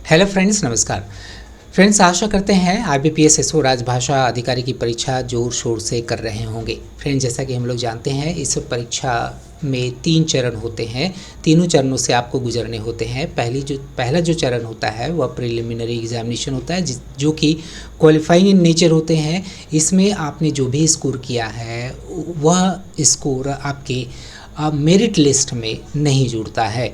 Hello friends, नमस्कार। Friends, आशा करते हैं IBPS SO राजभाषा अधिकारी की परीक्षा ज़ोर शोर से कर रहे होंगे। फ्रेंड्स, जैसा कि हम लोग जानते हैं, इस परीक्षा में 3 चरण होते हैं। तीनों चरणों से आपको गुजरने होते हैं। पहला जो चरण होता है वह प्रिलिमिनरी एग्जामिनेशन होता है, जो कि क्वालिफाइंग इन नेचर होते हैं। इसमें आपने जो भी स्कोर किया है वह स्कोर आपके मेरिट लिस्ट में नहीं जुड़ता है।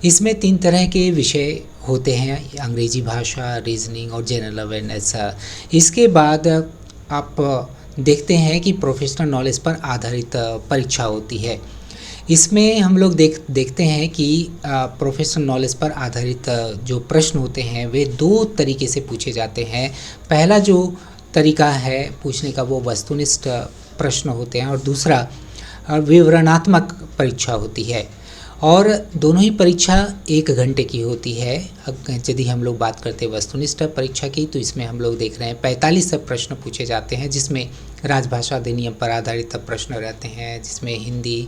इसमें 3 तरह के विषय होते हैं: अंग्रेजी भाषा, रीजनिंग और जनरल अवेयरनेस। इसके बाद आप देखते हैं कि प्रोफेशनल नॉलेज पर आधारित परीक्षा होती है। इसमें हम लोग देखते हैं कि प्रोफेशनल नॉलेज पर आधारित जो प्रश्न होते हैं वे 2 तरीके से पूछे जाते हैं। पहला जो तरीका है पूछने का वो वस्तुनिष्ठ प्रश्न होते हैं और दूसरा विवरणात्मक परीक्षा होती है। और दोनों ही परीक्षा 1 घंटे की होती है। यदि हम लोग बात करते हैं वस्तुनिष्ठ परीक्षा की, तो इसमें हम लोग देख रहे हैं 45 प्रश्न पूछे जाते हैं, जिसमें राजभाषा अधिनियम पर आधारित प्रश्न रहते हैं, जिसमें हिंदी,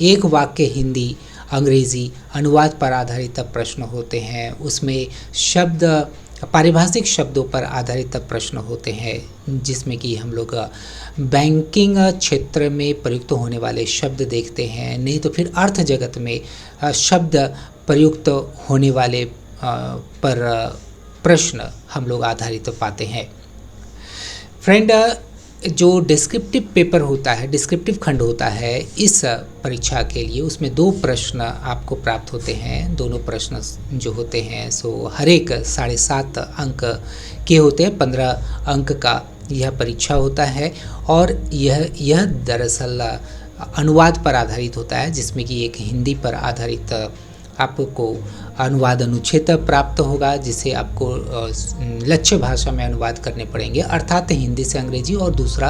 एक वाक्य हिंदी अंग्रेज़ी अनुवाद पर आधारित प्रश्न होते हैं। उसमें पारिभाषिक शब्दों पर आधारित प्रश्न होते हैं, जिसमें कि हम लोग बैंकिंग क्षेत्र में प्रयुक्त होने वाले शब्द देखते हैं, नहीं तो फिर अर्थ जगत में शब्द प्रयुक्त होने वाले पर प्रश्न हम लोग आधारित पाते हैं। फ्रेंड, जो डिस्क्रिप्टिव पेपर होता है, डिस्क्रिप्टिव खंड होता है इस परीक्षा के लिए, उसमें 2 प्रश्न आपको प्राप्त होते हैं। दोनों प्रश्न जो होते हैं सो हर एक 7.5 अंक के होते हैं। 15 अंक का यह परीक्षा होता है और यह दरअसल अनुवाद पर आधारित होता है, जिसमें कि एक हिंदी पर आधारित आपको अनुवाद अनुच्छेद प्राप्त होगा, जिसे आपको लक्ष्य भाषा में अनुवाद करने पड़ेंगे, अर्थात हिंदी से अंग्रेजी और दूसरा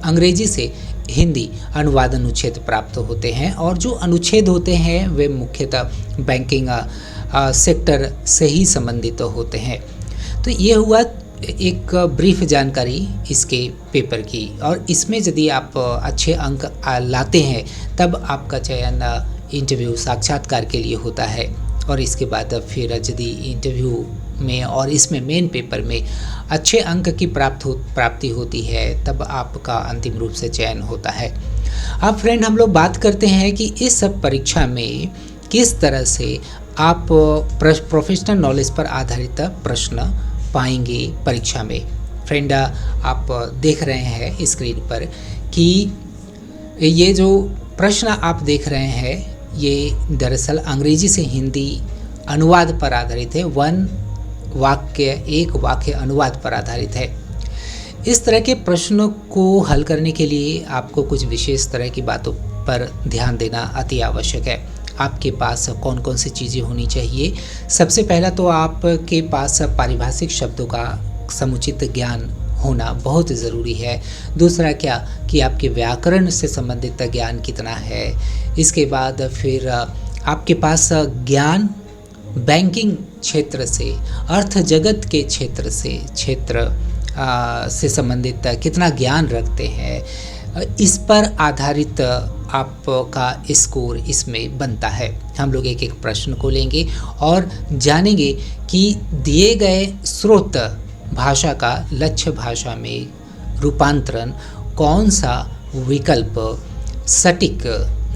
अंग्रेजी से हिंदी अनुवाद अनुच्छेद प्राप्त होते हैं। और जो अनुच्छेद होते हैं वे मुख्यतः बैंकिंग सेक्टर से ही संबंधित होते हैं। तो ये हुआ एक ब्रीफ जानकारी इसके पेपर की। और इसमें यदि आप अच्छे अंक लाते हैं तब आपका चयन इंटरव्यू साक्षात्कार के लिए होता है। और इसके बाद फिर यदि इंटरव्यू में और इसमें मेन पेपर में अच्छे अंक की प्राप्ति होती है तब आपका अंतिम रूप से चयन होता है। अब फ्रेंड, हम लोग बात करते हैं कि इस परीक्षा में किस तरह से आप प्रोफेशनल नॉलेज पर आधारित प्रश्न पाएंगे परीक्षा में। फ्रेंड, आप देख रहे हैं स्क्रीन पर कि ये जो प्रश्न आप देख रहे हैं ये दरअसल अंग्रेजी से हिंदी अनुवाद पर आधारित है। एक वाक्य अनुवाद पर आधारित है। इस तरह के प्रश्नों को हल करने के लिए आपको कुछ विशेष तरह की बातों पर ध्यान देना अति आवश्यक है। आपके पास कौन कौन सी चीज़ें होनी चाहिए? सबसे पहला तो आपके पास पारिभाषिक शब्दों का समुचित ज्ञान होना बहुत ज़रूरी है। दूसरा क्या कि आपके व्याकरण से संबंधित ज्ञान कितना है। इसके बाद फिर आपके पास ज्ञान बैंकिंग क्षेत्र से, अर्थ जगत के क्षेत्र से संबंधित कितना ज्ञान रखते हैं, इस पर आधारित आपका स्कोर इसमें बनता है। हम लोग एक एक प्रश्न को लेंगे और जानेंगे कि दिए गए स्रोत भाषा का लक्ष्य भाषा में रूपांतरण कौन सा विकल्प सटीक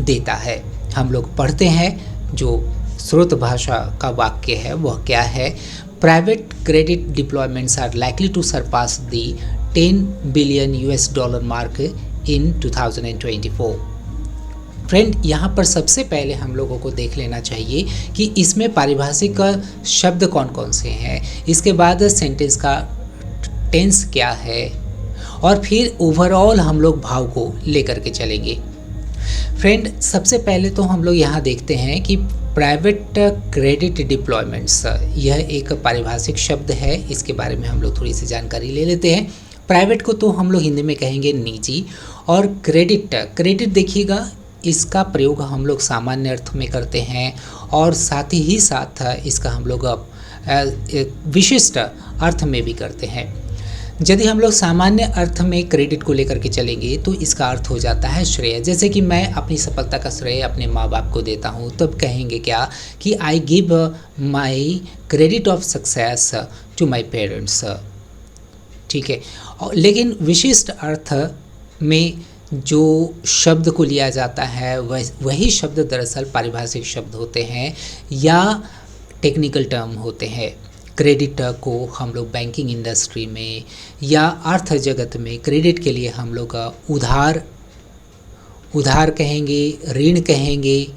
देता है। हम लोग पढ़ते हैं जो स्रोत भाषा का वाक्य है वह क्या है। Private credit deployments are likely to surpass the $10 billion mark in 2024। Friend, यहाँ पर सबसे पहले हम लोगों को देख लेना चाहिए कि इसमें पारिभाषिक शब्द कौन कौन से हैं, इसके बाद सेंटेंस का टेंस क्या है और फिर ओवरऑल हम लोग भाव को लेकर के चलेंगे। फ्रेंड, सबसे पहले तो हम लोग यहाँ देखते हैं कि प्राइवेट क्रेडिट डिप्लॉयमेंट्स, यह एक पारिभाषिक शब्द है। इसके बारे में हम लोग थोड़ी सी जानकारी ले लेते हैं। प्राइवेट को तो हम लोग हिंदी में कहेंगे निजी, और क्रेडिट देखिएगा, इसका प्रयोग हम लोग सामान्य अर्थ में करते हैं और साथ ही साथ इसका हम लोग विशिष्ट अर्थ में भी करते हैं। यदि हम लोग सामान्य अर्थ में क्रेडिट को लेकर के चलेंगे तो इसका अर्थ हो जाता है श्रेय। जैसे कि मैं अपनी सफलता का श्रेय अपने माँ बाप को देता हूँ, तब कहेंगे क्या कि I give my credit of success to my parents. ठीक है। लेकिन विशिष्ट अर्थ में जो शब्द को लिया जाता है वही शब्द दरअसल पारिभाषिक शब्द होते हैं या टेक्निकल टर्म होते हैं। क्रेडिट को हम लोग बैंकिंग इंडस्ट्री में या अर्थ जगत में क्रेडिट के लिए हम लोग उधार कहेंगे, ऋण कहेंगे।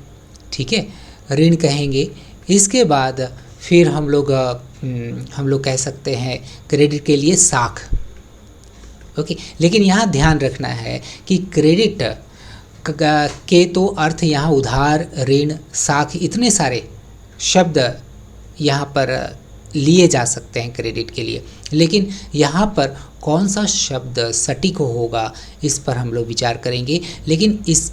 ठीक है, ऋण कहेंगे। इसके बाद फिर हम लोग कह सकते हैं क्रेडिट के लिए साख। ओके, लेकिन यहाँ ध्यान रखना है कि क्रेडिट के तो अर्थ यहाँ उधार, ऋण, साख, इतने सारे शब्द यहाँ पर लिए जा सकते हैं क्रेडिट के लिए, लेकिन यहाँ पर कौन सा शब्द सटीक होगा इस पर हम लोग विचार करेंगे। लेकिन इस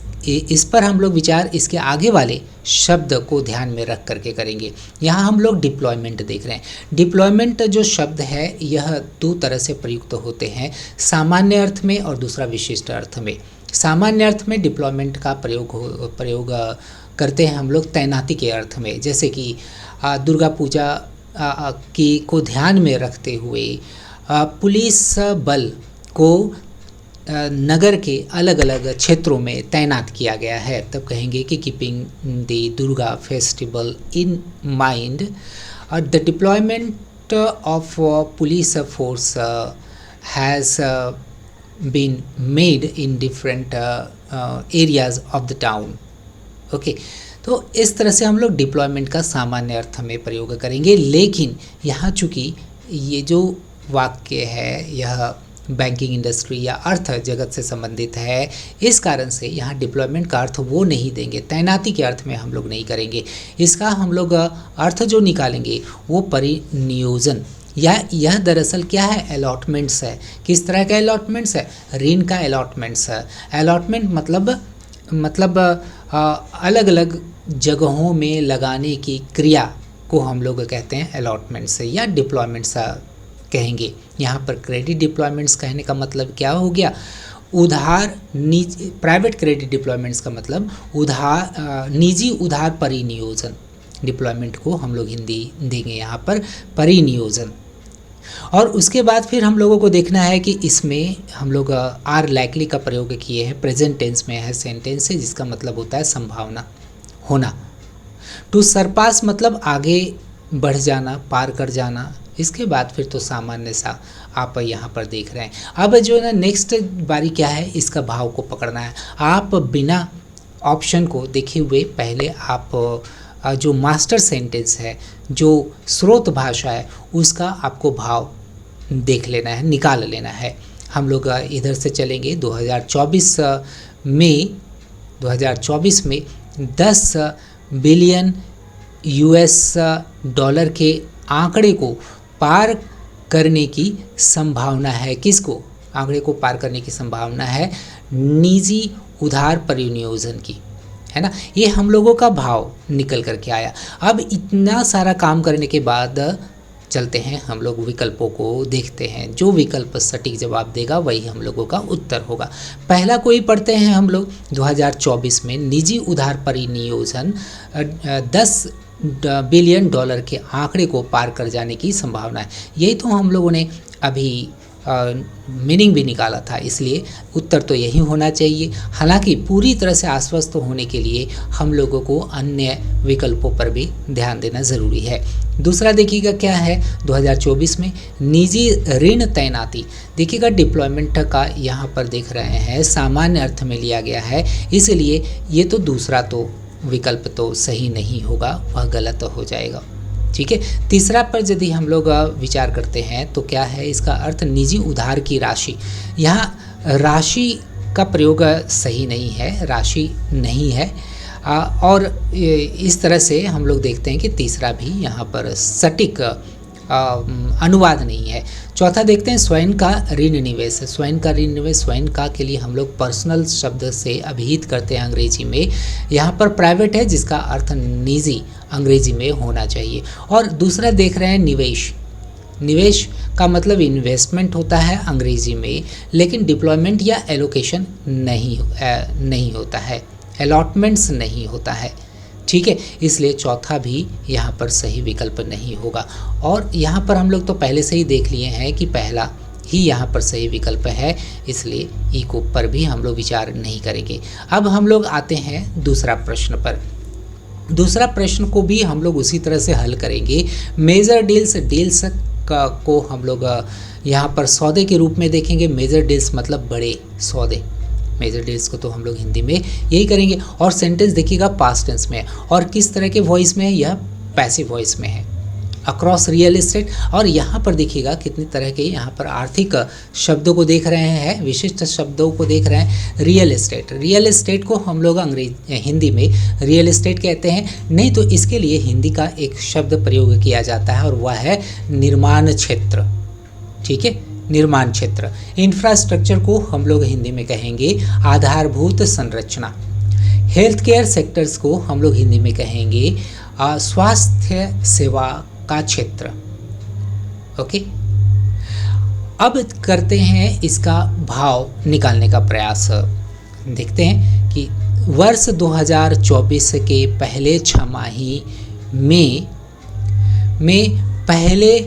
पर हम लोग विचार इसके आगे वाले शब्द को ध्यान में रख करके करेंगे। यहाँ हम लोग डिप्लॉयमेंट देख रहे हैं। डिप्लॉयमेंट जो शब्द है यह दो तरह से प्रयुक्त होते हैं, सामान्य अर्थ में और दूसरा विशिष्ट अर्थ में। सामान्य अर्थ में डिप्लॉयमेंट का प्रयोग करते हैं हम लोग तैनाती के अर्थ में, जैसे कि दुर्गा पूजा को ध्यान में रखते हुए पुलिस बल को नगर के अलग अलग क्षेत्रों में तैनात किया गया है, तब कहेंगे कि keeping the Durga festival in mind the deployment of police force has been made in different areas of the town. Okay, तो इस तरह से हम लोग डिप्लॉयमेंट का सामान्य अर्थ में प्रयोग करेंगे। लेकिन यहाँ चूँकि ये जो वाक्य है यह बैंकिंग इंडस्ट्री या अर्थ जगत से संबंधित है, इस कारण से यहाँ डिप्लॉयमेंट का अर्थ वो नहीं देंगे, तैनाती के अर्थ में हम लोग नहीं करेंगे। इसका हम लोग अर्थ जो निकालेंगे वो परिनियोजन, या यह दरअसल क्या है, अलॉटमेंट्स है। किस तरह का अलॉटमेंट्स है, ऋण का अलॉटमेंट्स है। अलॉटमेंट मतलब अलग अलग जगहों में लगाने की क्रिया को हम लोग कहते हैं अलॉटमेंट्स या डिप्लॉयमेंट्स कहेंगे। यहाँ पर क्रेडिट डिप्लॉयमेंट्स कहने का मतलब क्या हो गया, उधार प्राइवेट क्रेडिट डिप्लॉयमेंट्स का मतलब उधार निजी उधार परिनियोजन। डिप्लॉयमेंट को हम लोग हिंदी देंगे यहाँ पर परिनियोजन। और उसके बाद फिर हम लोगों को देखना है कि इसमें हम लोग आर लाइकली का प्रयोग किए हैं, प्रेजेंट टेंस में है सेंटेंस है, जिसका मतलब होता है संभावना होना। टू सरपास मतलब आगे बढ़ जाना, पार कर जाना। इसके बाद फिर तो सामान्य सा आप यहाँ पर देख रहे हैं। अब जो है ना नेक्स्ट बारी क्या है, इसका भाव को पकड़ना है। आप बिना ऑप्शन को देखे हुए पहले आप जो मास्टर सेंटेंस है, जो स्रोत भाषा है, उसका आपको भाव देख लेना है, निकाल लेना है। हम लोग इधर से चलेंगे 2024 में 10 बिलियन यूएस डॉलर के आंकड़े को पार करने की संभावना है। किसको आंकड़े को पार करने की संभावना है, निजी उधार परिनियोजन की, है ना। ये हम लोगों का भाव निकल करके आया। अब इतना सारा काम करने के बाद चलते हैं हम लोग विकल्पों को देखते हैं। जो विकल्प सटीक जवाब देगा वही हम लोगों का उत्तर होगा। पहला कोई पढ़ते हैं हम लोग 2024 में निजी उधार परिनियोजन 10 बिलियन डॉलर के आंकड़े को पार कर जाने की संभावना है। यही तो हम लोगों ने अभी मीनिंग भी निकाला था, इसलिए उत्तर तो यही होना चाहिए। हालांकि पूरी तरह से आश्वस्त होने के लिए हम लोगों को अन्य विकल्पों पर भी ध्यान देना ज़रूरी है। दूसरा देखिएगा क्या है 2024 में निजी ऋण तैनाती। देखिएगा डिप्लॉयमेंट का यहाँ पर देख रहे हैं सामान्य अर्थ में लिया गया है, इसलिए ये तो दूसरा तो विकल्प तो सही नहीं होगा, वह गलत हो जाएगा। ठीक है। तीसरा पर यदि हम लोग विचार करते हैं तो क्या है इसका अर्थ, निजी उधार की राशि। यहाँ राशि का प्रयोग सही नहीं है, राशि नहीं है। और इस तरह से हम लोग देखते हैं कि तीसरा भी यहाँ पर सटीक अनुवाद नहीं है। चौथा देखते हैं स्वयं का ऋण निवेश। स्वयं का ऋण निवेश, स्वयं का के लिए हम लोग पर्सनल शब्द से अभिहित करते हैं अंग्रेजी में। यहाँ पर प्राइवेट है जिसका अर्थ निजी अंग्रेजी में होना चाहिए। और दूसरा देख रहे हैं निवेश। निवेश का मतलब इन्वेस्टमेंट होता है अंग्रेजी में, लेकिन डिप्लॉयमेंट या एलोकेशन नहीं होता है, अलॉटमेंट्स नहीं होता है। ठीक है, इसलिए चौथा भी यहाँ पर सही विकल्प नहीं होगा। और यहाँ पर हम लोग तो पहले से ही देख लिए हैं कि पहला ही यहाँ पर सही विकल्प है, इसलिए ई को पर भी हम लोग विचार नहीं करेंगे। अब हम लोग आते हैं दूसरा प्रश्न पर। दूसरा प्रश्न को भी हम लोग उसी तरह से हल करेंगे। मेजर डील्स को हम लोग यहाँ पर सौदे के रूप में देखेंगे। मेजर डील्स मतलब बड़े सौदे, मेजर डील्स को तो हम लोग हिंदी में यही करेंगे। और सेंटेंस देखिएगा पास्ट टेंस में है, और किस तरह के वॉइस में है, यह पैसिव वॉइस में है, अक्रॉस रियल एस्टेट। और यहाँ पर देखिएगा कितनी तरह के यहाँ पर आर्थिक शब्दों को देख रहे हैं, विशिष्ट शब्दों को देख रहे हैं। रियल एस्टेट, रियल एस्टेट को हम लोग हिंदी में रियल एस्टेट कहते हैं, नहीं तो इसके लिए हिंदी का एक शब्द प्रयोग किया जाता है और वह है निर्माण क्षेत्र। ठीक है, निर्माण क्षेत्र। इंफ्रास्ट्रक्चर को हम लोग हिंदी में कहेंगे आधारभूत संरचना। हेल्थ केयर सेक्टर्स को हम लोग हिंदी में कहेंगे स्वास्थ्य सेवा का क्षेत्र। ओके, अब करते हैं इसका भाव निकालने का प्रयास। देखते हैं कि वर्ष 2024 के पहले छमाही में पहले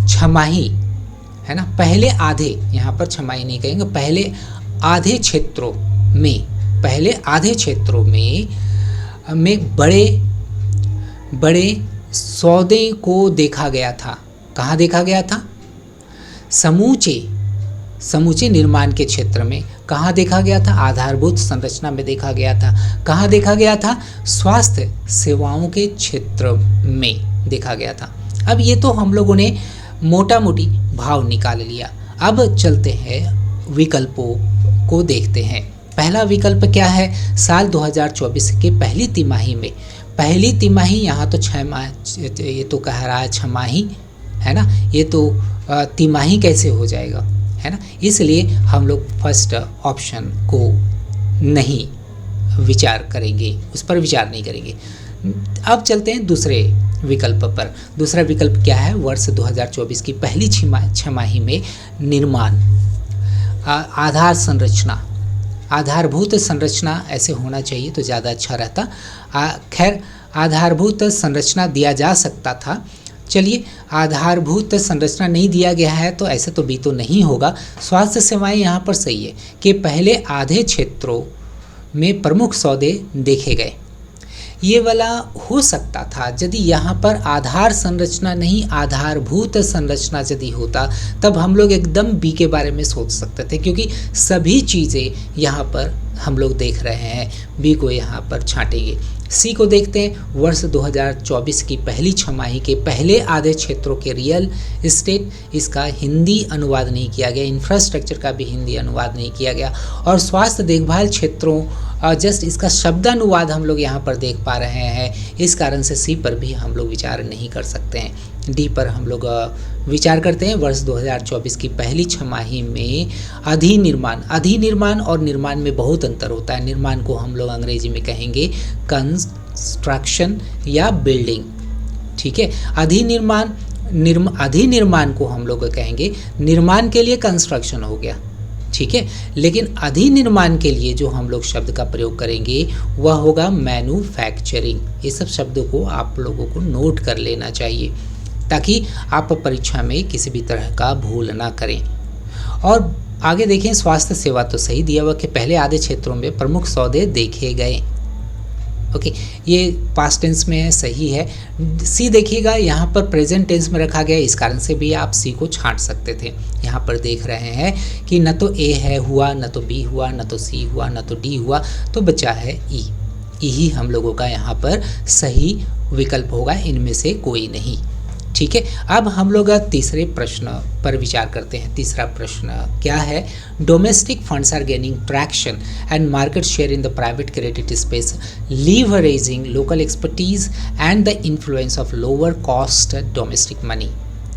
छमाही है ना, पहले आधे, यहाँ पर छमाही नहीं कहेंगे, पहले आधे क्षेत्रों में बड़े सौदे को देखा गया था। कहाँ देखा गया था? समूचे निर्माण के क्षेत्र में। कहाँ देखा गया था? आधारभूत संरचना में देखा गया था। कहाँ देखा गया था? स्वास्थ्य सेवाओं के क्षेत्र में देखा गया था। अब ये तो हम लोगों ने मोटा मोटी भाव निकाल लिया। अब चलते हैं विकल्पों को देखते हैं। पहला विकल्प क्या है? साल 2024 के पहली तिमाही में, पहली तिमाही, यहाँ तो 6 माह, ये तो कह रहा है छमाही है ना, ये तो तिमाही कैसे हो जाएगा, है ना। इसलिए हम लोग फर्स्ट ऑप्शन को नहीं विचार करेंगे, उस पर विचार नहीं करेंगे। अब चलते हैं दूसरे विकल्प पर। दूसरा विकल्प क्या है? वर्ष 2024 की पहली छमाही में निर्माण, आधार संरचना, आधारभूत संरचना ऐसे होना चाहिए तो ज़्यादा अच्छा रहता। खैर आधारभूत संरचना दिया जा सकता था। चलिए, आधारभूत संरचना नहीं दिया गया है तो ऐसे तो भी तो नहीं होगा। स्वास्थ्य सेवाएं यहाँ पर सही है कि पहले आधे क्षेत्रों में प्रमुख सौदे देखे गए। ये वाला हो सकता था यदि यहाँ पर आधार संरचना नहीं आधारभूत संरचना यदि होता, तब हम लोग एकदम बी के बारे में सोच सकते थे, क्योंकि सभी चीज़ें यहाँ पर हम लोग देख रहे हैं। बी को यहाँ पर छांटेंगे। सी को देखते हैं। वर्ष 2024 की पहली छमाही के पहले आधे क्षेत्रों के रियल एस्टेट, इसका हिंदी अनुवाद नहीं किया गया। इंफ्रास्ट्रक्चर का भी हिंदी अनुवाद नहीं किया गया। और स्वास्थ्य देखभाल क्षेत्रों, जस्ट इसका शब्दानुवाद हम लोग यहाँ पर देख पा रहे हैं। इस कारण से सी पर भी हम लोग विचार नहीं कर सकते हैं। डी पर हम लोग विचार करते हैं। वर्ष 2024 की पहली छमाही में अधिनिर्माण और निर्माण में बहुत अंतर होता है। निर्माण को हम लोग अंग्रेजी में कहेंगे कंस्ट्रक्शन या बिल्डिंग। ठीक है, अधिनिर्माण को हम लोग कहेंगे, निर्माण के लिए कंस्ट्रक्शन हो गया। ठीक है, लेकिन अधिनिर्माण के लिए जो हम लोग शब्द का प्रयोग करेंगे वह होगा मैन्युफैक्चरिंग। ये सब शब्दों को आप लोगों को नोट कर लेना चाहिए ताकि आप परीक्षा में किसी भी तरह का भूल ना करें। और आगे देखें, स्वास्थ्य सेवा तो सही दिया हुआ कि पहले आधे क्षेत्रों में प्रमुख सौदे देखे गए। ओके, ये पास्ट टेंस में सही है। सी देखिएगा, यहाँ पर प्रेजेंट टेंस में रखा गया, इस कारण से भी आप सी को छांट सकते थे। यहाँ पर देख रहे हैं कि न तो ए है हुआ, न तो बी हुआ, न तो सी हुआ, न तो डी हुआ, तो बचा है ई। ई ही हम लोगों का यहाँ पर सही विकल्प होगा, इनमें से कोई नहीं। ठीक है, अब हम लोग तीसरे प्रश्न पर विचार करते हैं। तीसरा प्रश्न क्या है? Domestic funds are gaining traction and market share in the private credit space, leveraging local expertise and the influence of lower cost domestic money.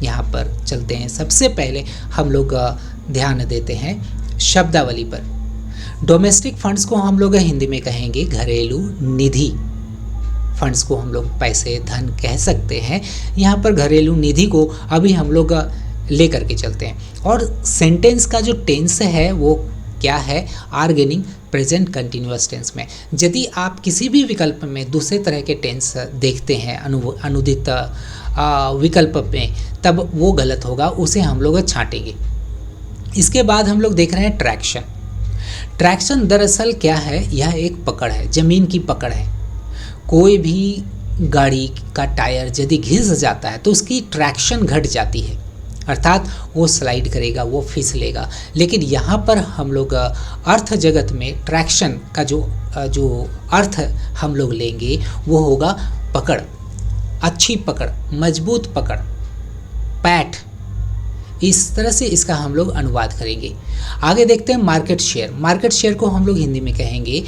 यहाँ पर चलते हैं। सबसे पहले हम लोग ध्यान देते हैं शब्दावली पर। डोमेस्टिक फंड्स को हम लोग हिंदी में कहेंगे घरेलू निधि। फंड्स को हम लोग पैसे धन कह सकते हैं। यहाँ पर घरेलू निधि को अभी हम लोग ले करके चलते हैं। और सेंटेंस का जो टेंस है वो क्या है, are gaining present continuous tense में। यदि आप किसी भी विकल्प में दूसरे तरह के टेंस देखते हैं अनुदित विकल्प में, तब वो गलत होगा, उसे हम लोग छांटेंगे। इसके बाद हम लोग देख रहे हैं ट्रैक्शन। ट्रैक्शन दरअसल क्या है, यह एक पकड़ है, ज़मीन की पकड़ है। कोई भी गाड़ी का टायर यदि घिस जाता है तो उसकी ट्रैक्शन घट जाती है, अर्थात वो स्लाइड करेगा, वो फिसलेगा। लेकिन यहाँ पर हम लोग अर्थ जगत में ट्रैक्शन का जो अर्थ हम लोग लेंगे वो होगा पकड़, अच्छी पकड़, मजबूत पकड़, पैठ। इस तरह से इसका हम लोग अनुवाद करेंगे। आगे देखते हैं मार्केट शेयर। मार्केट शेयर को हम लोग हिंदी में कहेंगे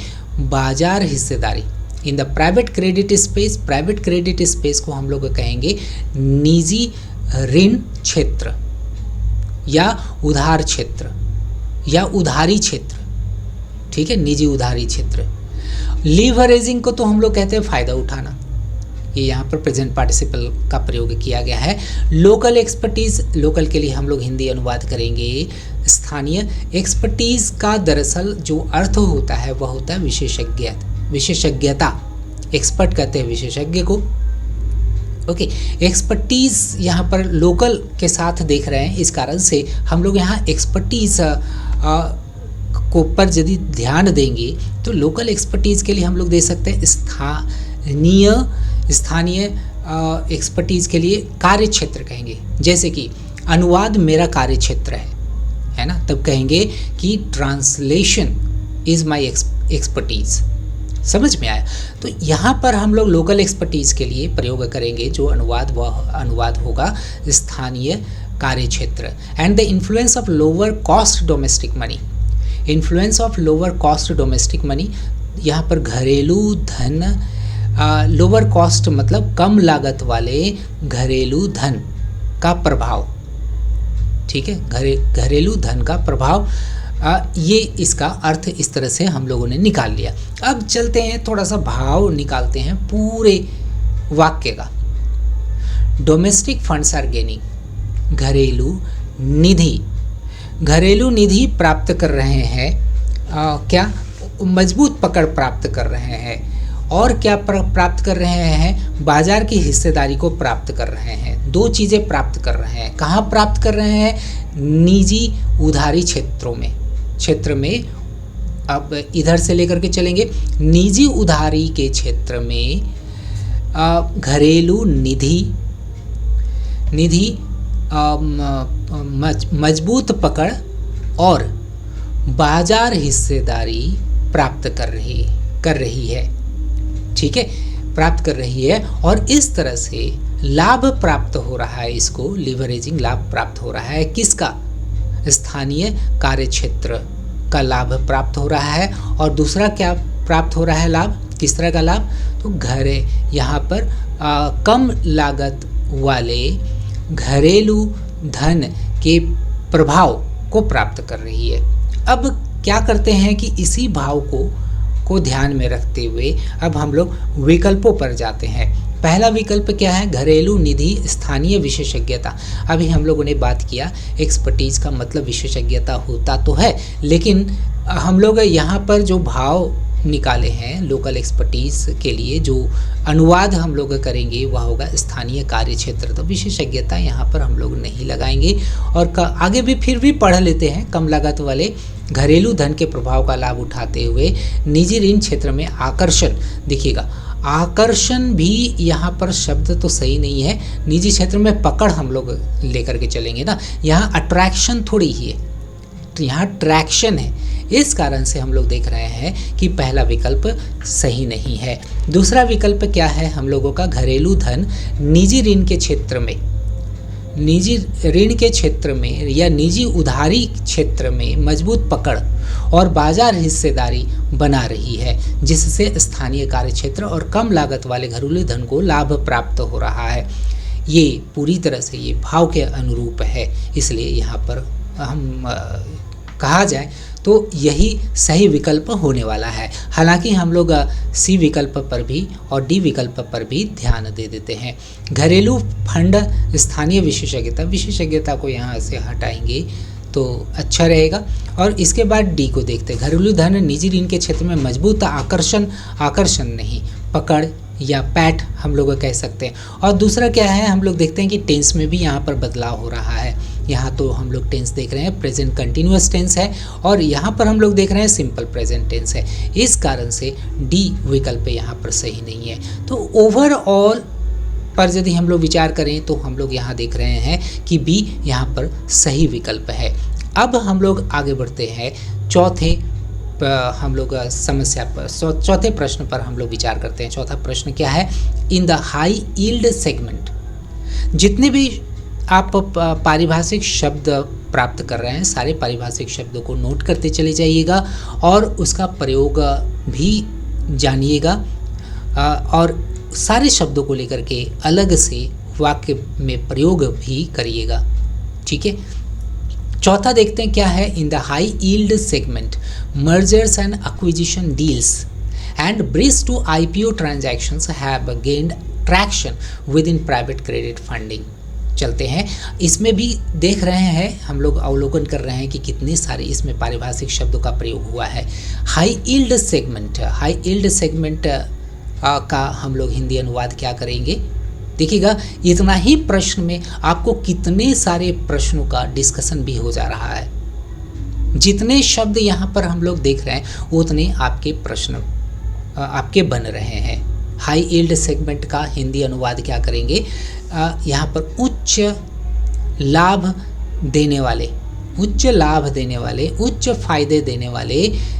बाजार हिस्सेदारी। इन the private credit space, private credit space को हम लोग कहेंगे निजी ऋण क्षेत्र या उधार क्षेत्र या उधारी क्षेत्र, ठीक है, निजी उधारी क्षेत्र। लीवरेजिंग को तो हम लोग कहते हैं फ़ायदा उठाना, ये यहाँ पर प्रेजेंट पार्टिसिपल का प्रयोग किया गया है। लोकल एक्सपर्टीज़, लोकल के लिए हम लोग हिंदी अनुवाद करेंगे स्थानीय। एक्सपर्टीज़ का दरअसल जो अर्थ होता है वह होता है विशेषज्ञता। एक्सपर्ट कहते हैं विशेषज्ञ को। ओके, एक्सपर्टीज़ यहाँ पर लोकल के साथ देख रहे हैं, इस कारण से हम लोग यहाँ एक्सपर्टीज़ को पर यदि ध्यान देंगे तो लोकल एक्सपर्टीज़ के लिए हम लोग दे सकते हैं स्थानीय एक्सपर्टीज़ के लिए कार्य क्षेत्र कहेंगे। जैसे कि अनुवाद मेरा कार्य क्षेत्र है ना, तब कहेंगे कि ट्रांसलेशन इज़ माय एक्सपर्टीज़। समझ में आया? तो यहाँ पर हम लोग लोकल एक्सपर्टीज़ के लिए प्रयोग करेंगे जो अनुवाद होगा स्थानीय कार्य क्षेत्र। And the influence of lower cost domestic money. Influence of lower cost domestic money, यहाँ पर घरेलू धन, लोअर कॉस्ट मतलब कम लागत वाले घरेलू धन का प्रभाव, ठीक है, घरेलू धन का प्रभाव। ये इसका अर्थ इस तरह से हम लोगों ने निकाल लिया। अब चलते हैं, थोड़ा सा भाव निकालते हैं पूरे वाक्य का। डोमेस्टिक फंड्स आर गेनिंग, घरेलू निधि प्राप्त कर रहे हैं, क्या मजबूत पकड़ प्राप्त कर रहे हैं, और क्या प्राप्त कर रहे हैं, बाजार की हिस्सेदारी को प्राप्त कर रहे हैं। दो चीज़ें प्राप्त कर रहे हैं। कहाँ प्राप्त कर रहे हैं? निजी उधारी क्षेत्र में। अब इधर से लेकर के चलेंगे, निजी उधारी के क्षेत्र में घरेलू निधि मजबूत पकड़ और बाजार हिस्सेदारी प्राप्त कर रही है, ठीक है, प्राप्त कर रही है। और इस तरह से लाभ प्राप्त हो रहा है, इसको लीवरेजिंग लाभ प्राप्त हो रहा है। किसका? स्थानीय कार्य क्षेत्र का लाभ प्राप्त हो रहा है। और दूसरा क्या प्राप्त हो रहा है लाभ? किस तरह का लाभ? तो यहाँ पर कम लागत वाले घरेलू धन के प्रभाव को प्राप्त कर रही है। अब क्या करते हैं कि इसी भाव को ध्यान में रखते हुए अब हम लोग विकल्पों पर जाते हैं। पहला विकल्प क्या है? घरेलू निधि स्थानीय विशेषज्ञता। अभी हम लोगों ने बात किया एक्सपर्टीज़ का मतलब विशेषज्ञता होता तो है, लेकिन हम लोग यहाँ पर जो भाव निकाले हैं लोकल एक्सपर्टीज़ के लिए, जो अनुवाद हम लोग करेंगे वह होगा स्थानीय कार्य क्षेत्र। तो विशेषज्ञता यहाँ पर हम लोग नहीं लगाएंगे। और आगे भी फिर भी पढ़ लेते हैं। कम लागत वाले घरेलू धन के प्रभाव का लाभ उठाते हुए निजी ऋण क्षेत्र में आकर्षण। देखिएगा, आकर्षण भी यहाँ पर शब्द तो सही नहीं है, निजी क्षेत्र में पकड़ हम लोग लेकर के चलेंगे ना। यहाँ अट्रैक्शन थोड़ी ही है, तो यहाँ ट्रैक्शन है। इस कारण से हम लोग देख रहे हैं कि पहला विकल्प सही नहीं है। दूसरा विकल्प क्या है हम लोगों का? घरेलू धन निजी ऋण के क्षेत्र में या निजी उधारी क्षेत्र में मजबूत पकड़ और बाजार हिस्सेदारी बना रही है, जिससे स्थानीय कार्य क्षेत्र और कम लागत वाले घरेलू धन को लाभ प्राप्त हो रहा है। ये पूरी तरह से ये भाव के अनुरूप है, इसलिए यहाँ पर हम कहा जाए तो यही सही विकल्प होने वाला है। हालांकि हम लोग सी विकल्प पर भी और डी विकल्प पर भी ध्यान दे देते हैं। घरेलू फंड स्थानीय विशेषज्ञता को यहाँ से हटाएंगे तो अच्छा रहेगा। और इसके बाद डी को देखते हैं। घरेलू धन निजी ऋण के क्षेत्र में मजबूत आकर्षण नहीं, पकड़ या पैठ हम लोग कह सकते हैं। और दूसरा क्या है, हम लोग देखते हैं कि टेंस में भी यहाँ पर बदलाव हो रहा है। यहाँ तो हम लोग टेंस देख रहे हैं प्रेजेंट कंटिन्यूअस टेंस है, और यहाँ पर हम लोग देख रहे हैं सिंपल प्रेजेंट टेंस है। इस कारण से डी विकल्प यहाँ पर सही नहीं है। तो ओवरऑल पर यदि हम लोग विचार करें तो हम लोग यहाँ देख रहे हैं कि बी यहाँ पर सही विकल्प है। अब हम लोग आगे बढ़ते हैं चौथे हम लोग समस्या पर, चौथे प्रश्न पर हम लोग विचार करते हैं। चौथा प्रश्न क्या है, in the high yield segment. जितने भी आप पारिभाषिक शब्द प्राप्त कर रहे हैं, सारे पारिभाषिक शब्दों को नोट करते चले जाइएगा और उसका प्रयोग भी जानिएगा, और सारे शब्दों को लेकर के अलग से वाक्य में प्रयोग भी करिएगा। ठीक है, चौथा देखते हैं क्या है, in the high yield segment mergers and acquisition deals and bridge to IPO transactions have gained traction within private credit funding। चलते हैं, इसमें भी देख रहे हैं हम लोग, अवलोकन कर रहे हैं कि कितने सारे इसमें पारिभाषिक शब्दों का प्रयोग हुआ है। हाई यील्ड सेगमेंट का हम लोग हिंदी अनुवाद क्या करेंगे, देखिएगा। इतना ही प्रश्न में आपको कितने सारे प्रश्नों का डिस्कशन भी हो जा रहा है। जितने शब्द यहाँ पर हम लोग देख रहे हैं उतने आपके प्रश्न आपके बन रहे हैं। हाई यील्ड सेगमेंट का हिंदी अनुवाद क्या करेंगे, यहाँ पर उच्च लाभ देने वाले, उच्च फायदे देने वाले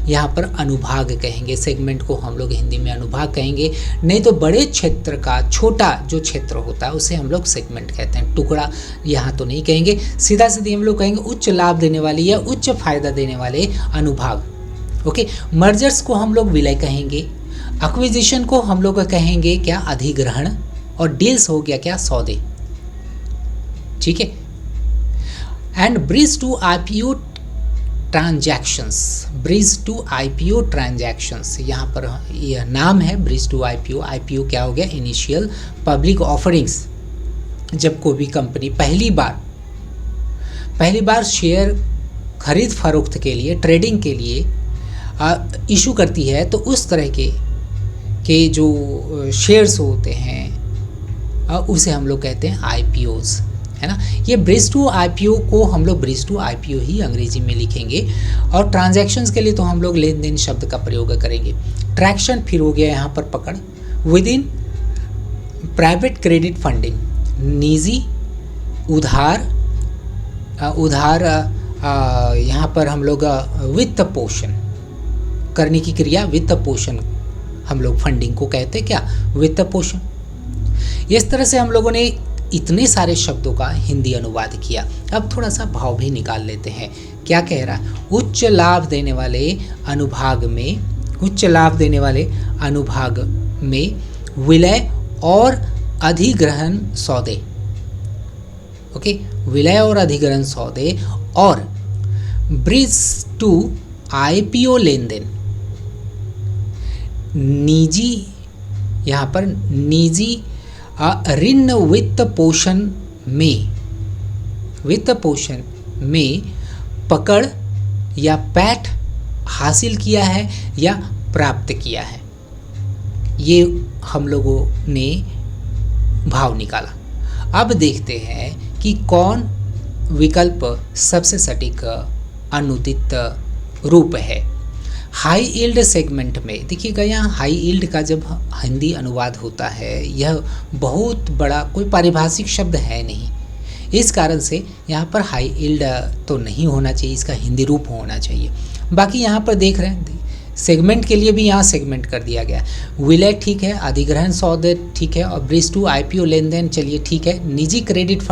यहाँ पर अनुभाग कहेंगे। सेगमेंट को हम लोग हिंदी में अनुभाग कहेंगे, नहीं तो बड़े क्षेत्र का छोटा जो क्षेत्र होता है उसे हम लोग सेगमेंट कहते हैं। टुकड़ा यहाँ तो नहीं कहेंगे, सीधा सीधी हम लोग कहेंगे उच्च लाभ देने वाले या उच्च फायदा देने वाले अनुभाग। ओके, मर्जर्स को हम लोग विलय कहेंगे, एक्विजिशन को हम लोग कहेंगे क्या, अधिग्रहण, और डील्स हो गया क्या, सौदे। ठीक है, and bridge to IPO transactions, यहाँ पर यह नाम है ब्रिज टू IPO क्या हो गया, इनिशियल पब्लिक ऑफरिंग्स। जब कोई भी कंपनी पहली बार शेयर खरीद फरोख्त के लिए, ट्रेडिंग के लिए इशू करती है, तो उस तरह के जो शेयर्स होते हैं उसे हम लोग कहते हैं IPOs, है ना। ये ब्रिज टू IPO को हम लोग ब्रिज टू IPO ही अंग्रेजी में लिखेंगे, और ट्रांजैक्शंस के लिए तो हम लोग लेन देन शब्द का प्रयोग करेंगे। ट्रैक्शन फिर हो गया यहाँ पर पकड़, with in private credit funding, निजी उधार यहाँ पर हम लोग वित्त पोषण करने की क्रिया, वित्त पोषण हम लोग फंडिंग को कहते हैं क्या, वित्त पोषण। इस तरह से हम लोगों ने इतने सारे शब्दों का हिंदी अनुवाद किया। अब थोड़ा सा भाव भी निकाल लेते हैं। क्या कह रहा है, उच्च लाभ देने वाले अनुभाग में विलय और अधिग्रहण सौदे। ओके, विलय और अधिग्रहण सौदे, और ब्रिज टू IPO लेन देन, निजी, यहाँ पर निजी ऋण वित्त पोषण में पकड़ या पैठ हासिल किया है या प्राप्त किया है। ये हम लोगों ने भाव निकाला। अब देखते हैं कि कौन विकल्प सबसे सटीक अनुदित रूप है। हाई यील्ड सेगमेंट में देखिएगा, यहाँ हाई यील्ड का जब हिंदी अनुवाद होता है, यह बहुत बड़ा कोई पारिभाषिक शब्द है नहीं, इस कारण से यहाँ पर हाई यील्ड तो नहीं होना चाहिए, इसका हिंदी रूप होना चाहिए। बाकी यहाँ पर देख रहे हैं सेगमेंट के लिए भी यहाँ सेगमेंट कर दिया गया। विलय ठीक है, अधिग्रहण सौदे ठीक है, और ब्रिज टू IPO लेन देन चलिए ठीक है। निजी क्रेडिट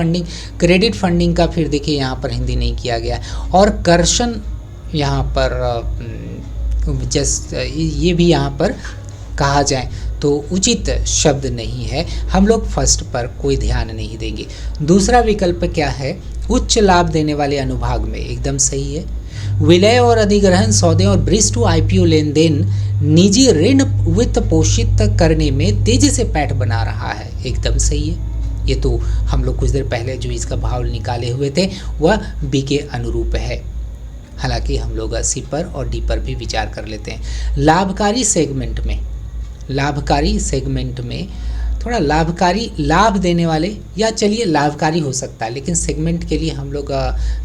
फंडिंग का फिर देखिए यहाँ पर हिंदी नहीं किया गया, और कर्षण यहाँ पर ये भी यहाँ पर कहा जाए तो उचित शब्द नहीं है। हम लोग फर्स्ट पर कोई ध्यान नहीं देंगे। दूसरा विकल्प क्या है, उच्च लाभ देने वाले अनुभाग में, एकदम सही है। विलय और अधिग्रहण सौदे और ब्रिज टू आईपीओ लेन देन निजी ऋण वित्त पोषित करने में तेजी से पैठ बना रहा है। एकदम सही है। ये तो हम लोग कुछ देर पहले जो इसका भाव निकाले हुए थे वह बी के अनुरूप है। हालांकि हम लोग सी पर और डी पर भी विचार कर लेते हैं। लाभकारी सेगमेंट में थोड़ा लाभकारी, लाभ देने वाले, या चलिए लाभकारी हो सकता है, लेकिन सेगमेंट के लिए हम लोग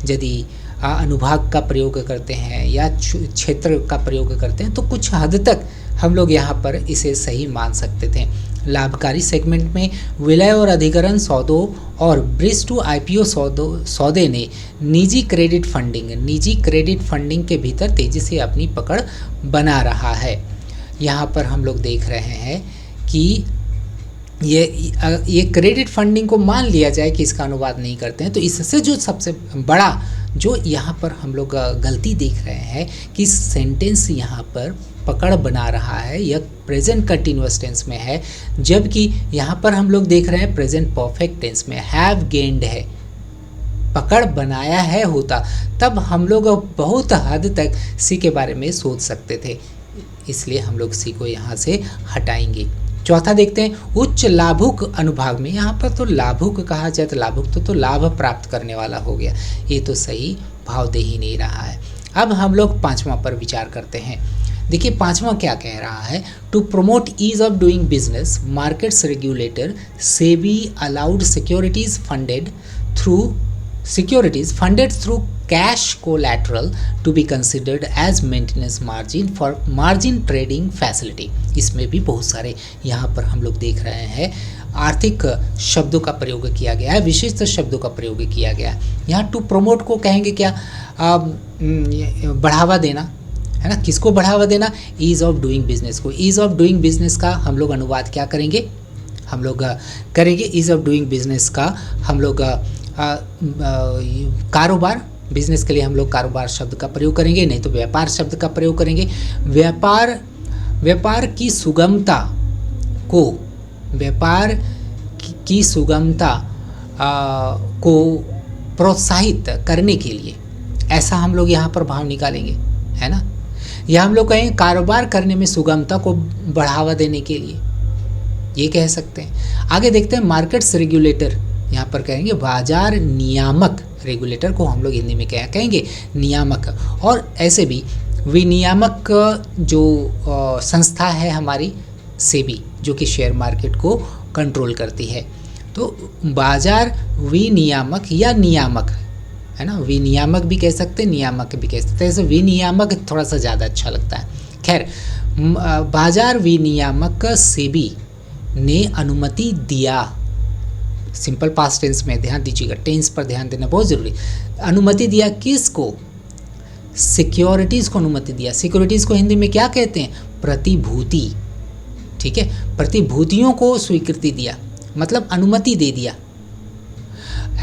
यदि अनुभाग का प्रयोग करते हैं या क्षेत्र का प्रयोग करते हैं तो कुछ हद तक हम लोग यहाँ पर इसे सही मान सकते थे। लाभकारी सेगमेंट में विलय और अधिग्रहण सौदों और ब्रिज टू आईपीओ सौदे ने निजी क्रेडिट फंडिंग के भीतर तेजी से अपनी पकड़ बना रहा है। यहाँ पर हम लोग देख रहे हैं कि ये क्रेडिट फंडिंग को मान लिया जाए कि इसका अनुवाद नहीं करते हैं, तो इससे जो सबसे बड़ा जो यहाँ पर हम लोग गलती देख रहे हैं कि सेंटेंस यहाँ पर पकड़ बना रहा है, यह प्रेजेंट कंटिन्यूअस टेंस में है, जबकि यहाँ पर हम लोग देख रहे हैं प्रेजेंट परफेक्ट टेंस में हैव गेन्ड है, पकड़ बनाया है होता, तब हम लोग बहुत हद तक सी के बारे में सोच सकते थे, इसलिए हम लोग सी को यहाँ से हटाएंगे। चौथा देखते हैं, उच्च लाभुक अनुभाग में, यहाँ पर तो लाभुक कहा जाए तो लाभुक तो लाभ प्राप्त करने वाला हो गया, ये तो सही भाव दे ही नहीं रहा है। अब हम लोग पांचवा पर विचार करते हैं। देखिए पांचवा क्या कह रहा है, to promote ease of doing business markets regulator SEBI allowed securities funded through cash collateral to be considered as maintenance margin for margin trading facility. इसमें भी बहुत सारे यहाँ पर हम लोग देख रहे हैं आर्थिक शब्दों का प्रयोग किया गया है, विशिष्ट शब्दों का प्रयोग किया गया है। यहाँ टू प्रोमोट को कहेंगे क्या, बढ़ावा देना है ना, किसको बढ़ावा देना, ईज ऑफ डूइंग बिजनेस को। ईज ऑफ डूइंग बिजनेस का हम लोग अनुवाद क्या करेंगे, हम लोग करेंगे ईज ऑफ डूइंग बिजनेस का हम लोग कारोबार, बिजनेस के लिए हम लोग कारोबार शब्द का प्रयोग करेंगे, नहीं तो व्यापार शब्द का प्रयोग करेंगे। व्यापार की सुगमता को प्रोत्साहित करने के लिए, ऐसा हम लोग यहाँ पर भाव निकालेंगे, है ना। या हम लोग कहें कारोबार करने में सुगमता को बढ़ावा देने के लिए, ये कह सकते हैं। आगे देखते हैं, मार्केट्स रेगुलेटर, यहाँ पर कहेंगे बाजार नियामक, रेगुलेटर को हम लोग हिंदी में क्या कहेंगे, नियामक। और ऐसे भी विनियामक जो संस्था है हमारी सेबी, जो कि शेयर मार्केट को कंट्रोल करती है, तो बाजार विनियामक या नियामक, है ना, विनियामक भी कह सकते हैं, नियामक भी कह सकते हैं, ऐसे विनियामक थोड़ा सा ज़्यादा अच्छा लगता है। खैर, बाजार विनियामक सेबी ने अनुमति दिया, सिंपल पास्ट टेंस में ध्यान दीजिएगा, टेंस पर ध्यान देना बहुत ज़रूरी। अनुमति दिया किसको, सिक्योरिटीज़ को अनुमति दिया। सिक्योरिटीज़ को हिंदी में क्या कहते हैं, प्रतिभूति, ठीक है, प्रतिभूतियों को स्वीकृति दिया, मतलब अनुमति दे दिया।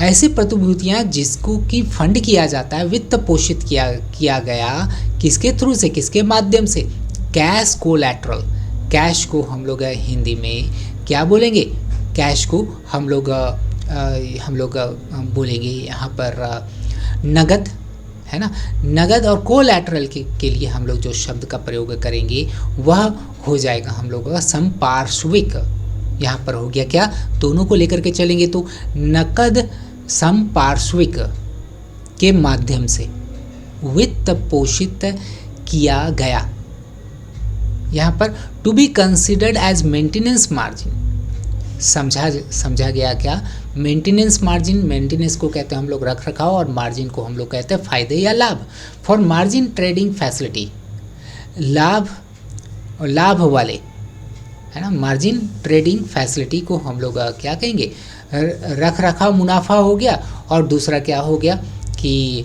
ऐसी प्रतिभूतियाँ जिसको कि फंड किया जाता है, वित्त पोषित किया गया, किसके थ्रू से, किसके माध्यम से, कैश कोलैटरल। कैश को हम लोग हिंदी में क्या बोलेंगे, कैश को हम लोग बोलेंगे यहाँ पर नगद, है ना। नगद और कोलैटरल के लिए हम लोग जो शब्द का प्रयोग करेंगे वह हो जाएगा हम लोगों का समपार्श्विक। यहाँ पर हो गया क्या, दोनों को लेकर के चलेंगे तो नकद समपार्श्विक के माध्यम से वित्त पोषित किया गया। यहाँ पर to be considered as maintenance margin, समझा गया क्या, मेंटेनेंस मार्जिन, मेंटेनेंस को कहते हैं हम लोग रख रखाव, और मार्जिन को हम लोग कहते हैं फायदे या लाभ। फॉर मार्जिन ट्रेडिंग फैसिलिटी, लाभ वाले, है ना, मार्जिन ट्रेडिंग फैसिलिटी को हम लोग क्या कहेंगे, रख रखाव मुनाफा हो गया, और दूसरा क्या हो गया कि